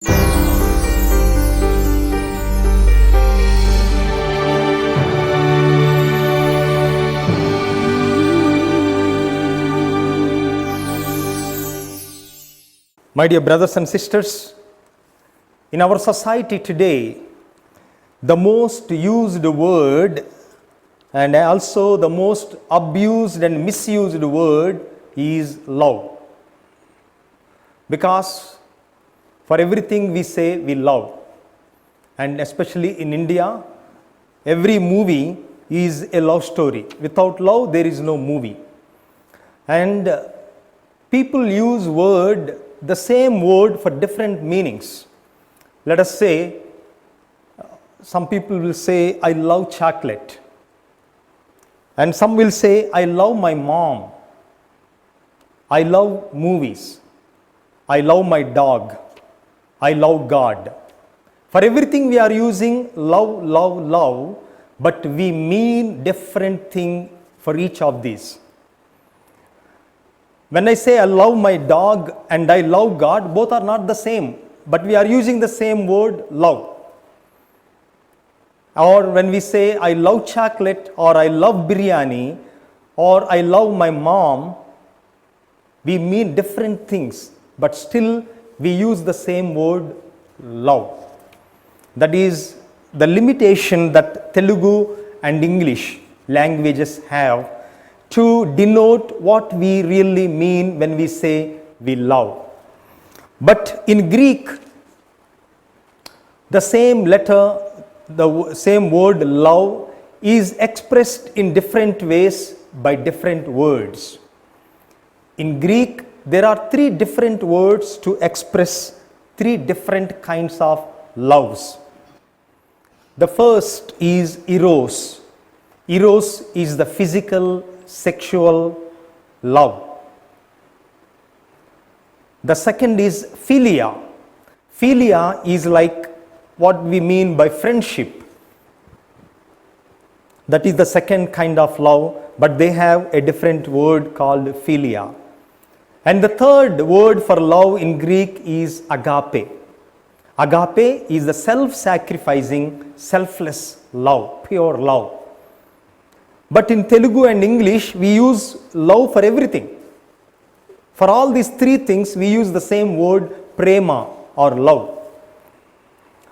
My dear brothers and sisters, in our society today, the most used word and also the most abused and misused word is love. Because for everything we say we love. And especially in India, every movie is a love story. Without love, there is no movie. And people use the same word for different meanings. Let us say, some people will say, I love chocolate. And some will say, I love my mom. I love movies. I love my dog. I love God. For everything we are using love, love, love, but we mean different thing for each of these. When I say I love my dog and I love God, both are not the same, but we are using the same word, love. Or when we say I love chocolate or I love biryani or I love my mom, we mean different things, but still we use the same word, love. That is the limitation that Telugu and English languages have to denote what we really mean when we say we love. But in Greek, the same letter, the same word love is expressed in different ways by different words. In Greek, there are 3 different words to express 3 different kinds of loves. The first is eros. Eros is the physical, sexual love. The second is philia. Philia is like what we mean by friendship. That is the second kind of love, but they have a different word called philia. And the third word for love in Greek is agape. Agape is the self-sacrificing, selfless love, pure love. But in Telugu and English, we use love for everything. For all these 3 things, we use the same word, prema or love.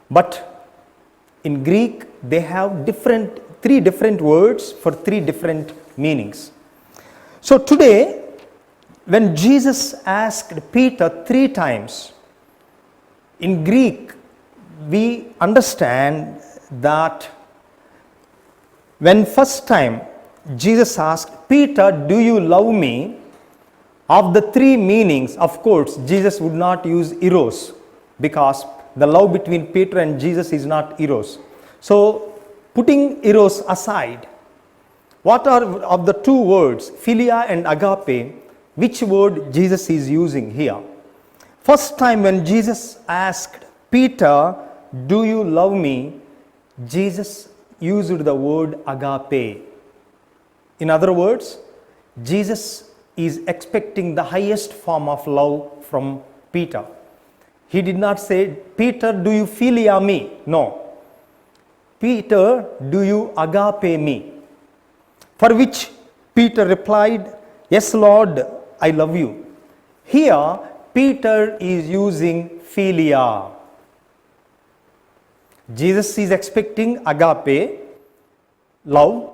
But in Greek, they have 3 different words for 3 different meanings. So today, when Jesus asked Peter 3 times, in Greek, we understand that when first time Jesus asked, Peter, do you love me? Of the 3 meanings, of course, Jesus would not use eros because the love between Peter and Jesus is not eros. So, putting eros aside, what are of the 2 words, philia and agape, which word Jesus is using here? First time when Jesus asked Peter, do you love me? Jesus used the word agape. In other words, Jesus is expecting the highest form of love from Peter. He did not say, Peter, do you philia me? No. Peter, do you agape me? For which Peter replied, yes, Lord, I love you. Here, Peter is using philia. Jesus is expecting agape, love,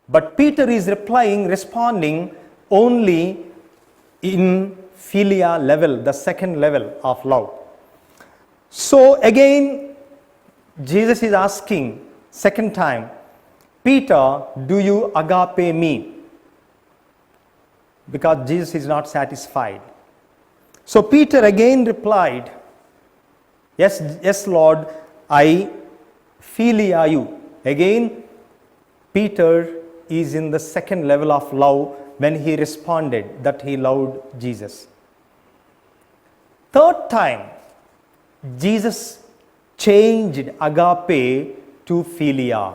but Peter is responding only in philia level, the second level of love. So again, Jesus is asking second time, Peter, do you agape me? Because Jesus is not satisfied. So Peter again replied, yes, Lord, I philia you. Again, Peter is in the second level of love when he responded that he loved Jesus. Third time, Jesus changed agape to philia.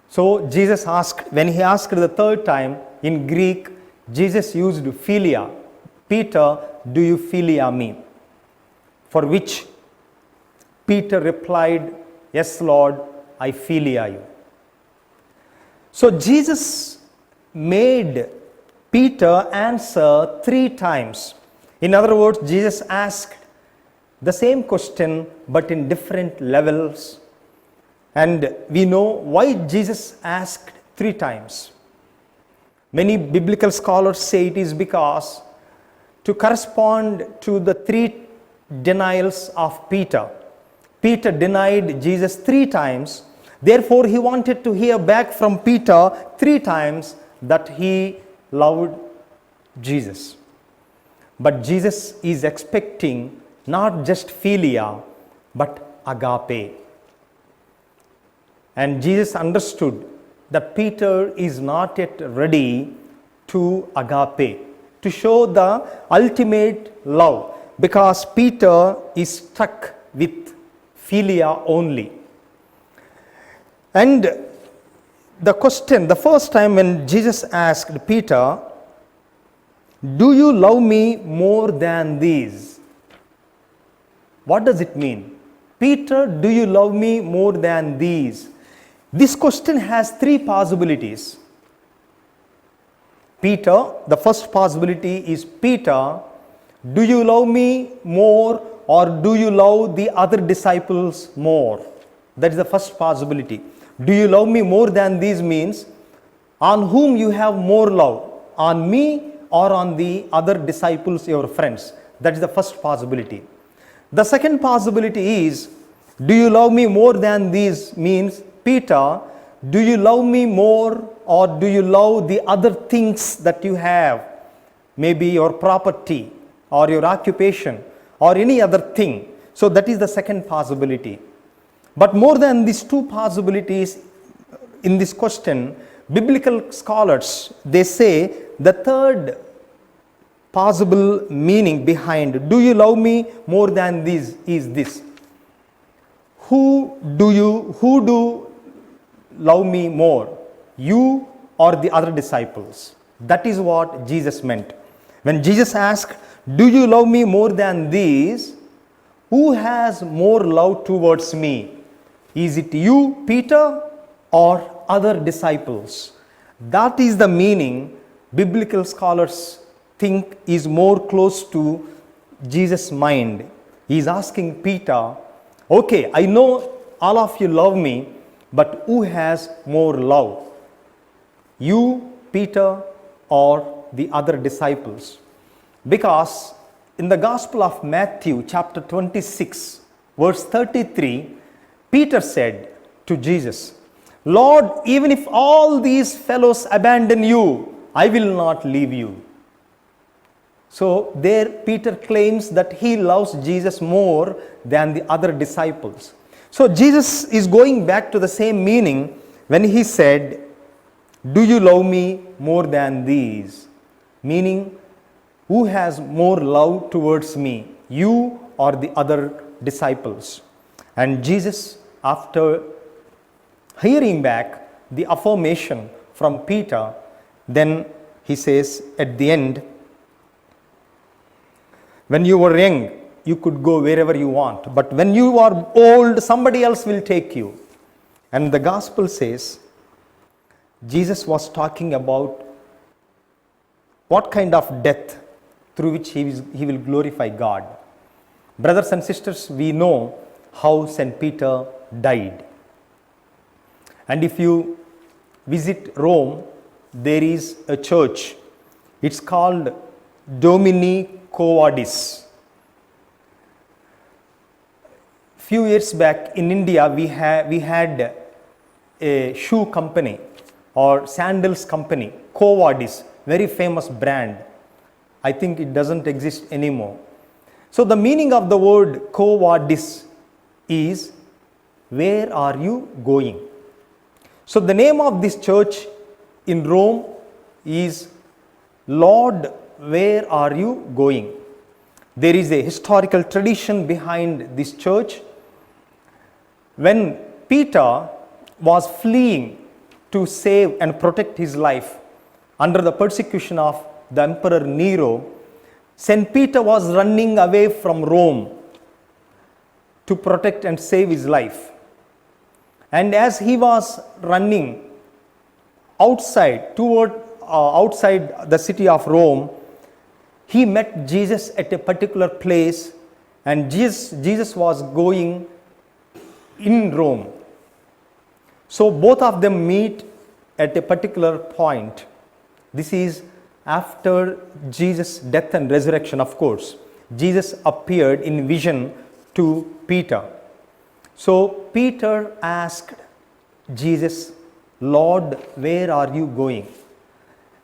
So Jesus asked, when he asked the third time in Greek, Jesus used philia. Peter, do you philia me? For which Peter replied, yes, Lord, I philia you. So Jesus made Peter answer 3 times. In other words, Jesus asked the same question but in different levels. And we know why Jesus asked 3 times. Many biblical scholars say it is because to correspond to the 3 denials of Peter. Peter denied Jesus 3 times. Therefore, he wanted to hear back from Peter 3 times that he loved Jesus. But Jesus is expecting not just philia, but agape. And Jesus understood that Peter is not yet ready to agape, to show the ultimate love, because Peter is stuck with philia only. And the question, the first time when Jesus asked Peter, do you love me more than these? What does it mean? Peter, do you love me more than these? This question has 3 possibilities. Peter, the first possibility is, Peter, do you love me more or do you love the other disciples more? That is the first possibility. Do you love me more than these means, on whom you have more love, on me or on the other disciples, your friends? That is the first possibility. The second possibility is, do you love me more than these means, Peter, do you love me more or do you love the other things that you have? Maybe your property or your occupation or any other thing. So that is the second possibility. But more than these 2 possibilities in this question, biblical scholars, they say the third possible meaning behind do you love me more than these is this. Who do love me more, you or the other disciples? That is what Jesus meant. When Jesus asked, do you love me more than these, who has more love towards me? Is it you, Peter, or other disciples? That is the meaning biblical scholars think is more close to Jesus' mind. He is asking Peter, okay, I know all of you love me, but who has more love? You, Peter, or the other disciples? Because in the Gospel of Matthew, chapter 26, verse 33, Peter said to Jesus, Lord, even if all these fellows abandon you, I will not leave you. So there Peter claims that he loves Jesus more than the other disciples. So Jesus is going back to the same meaning when he said, do you love me more than these? Meaning, who has more love towards me, you or the other disciples? And Jesus, after hearing back the affirmation from Peter, then he says at the end, when you were young, you could go wherever you want. But when you are old, somebody else will take you. And the gospel says, Jesus was talking about what kind of death through which he will glorify God. Brothers and sisters, we know how St. Peter died. And if you visit Rome, there is a church. It's called Domini Quo Vadis. Few years back in India, we had a shoe company or sandals company, Quo Vadis, very famous brand. I think it doesn't exist anymore. So the meaning of the word Quo Vadis is, where are you going? So the name of this church in Rome is, Lord, where are you going? There is a historical tradition behind this church. When Peter was fleeing to save and protect his life under the persecution of the Emperor Nero, St. Peter was running away from Rome to protect and save his life. And as he was running outside the city of Rome, he met Jesus at a particular place, and Jesus was going in Rome. So both of them meet at a particular point. This is after Jesus' death and resurrection, of course. Jesus appeared in vision to Peter. So Peter asked Jesus, Lord, where are you going?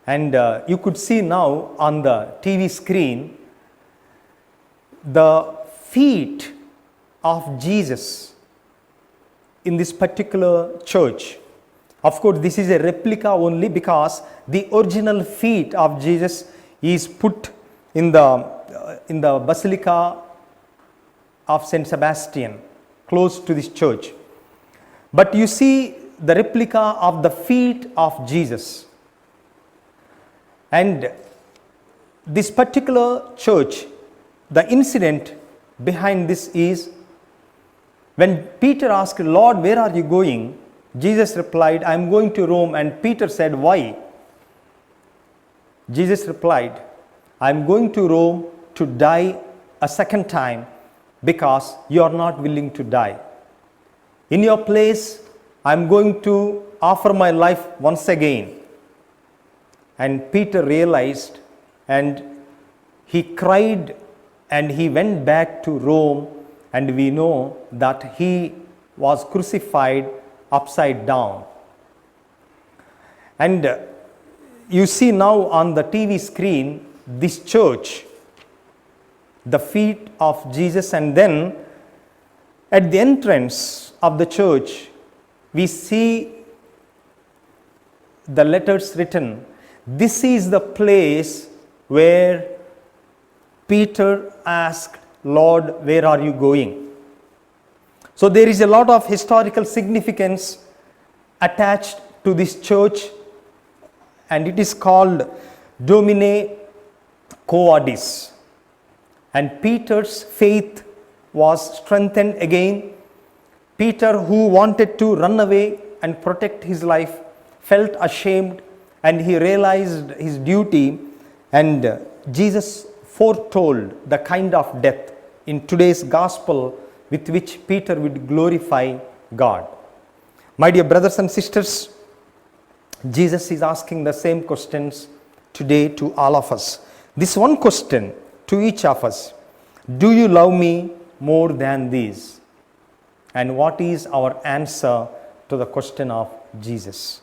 And you could see now on the TV screen the feet of Jesus in this particular church. Of course, this is a replica only because the original feet of Jesus is put in the Basilica of Saint Sebastian, close to this church. But you see the replica of the feet of Jesus. And this particular church, the incident behind this is, when Peter asked, Lord, where are you going? Jesus replied, I am going to Rome. And Peter said, why? Jesus replied, I am going to Rome to die a second time because you are not willing to die. In your place, I am going to offer my life once again. And Peter realized, and he cried, and he went back to Rome, and we know that he was crucified upside down. And you see now on the TV screen this church, the feet of Jesus, and then at the entrance of the church we see the letters written, this is the place where Peter asked, Lord, where are you going? So there is a lot of historical significance attached to this church, and it is called Domine Quodis. And Peter's faith was strengthened again. Peter, who wanted to run away and protect his life, felt ashamed, and he realized his duty, and Jesus foretold the kind of death in today's gospel with which Peter would glorify God. My dear brothers and sisters, Jesus is asking the same questions today to all of us. This one question to each of us: do you love me more than these? And what is our answer to the question of Jesus?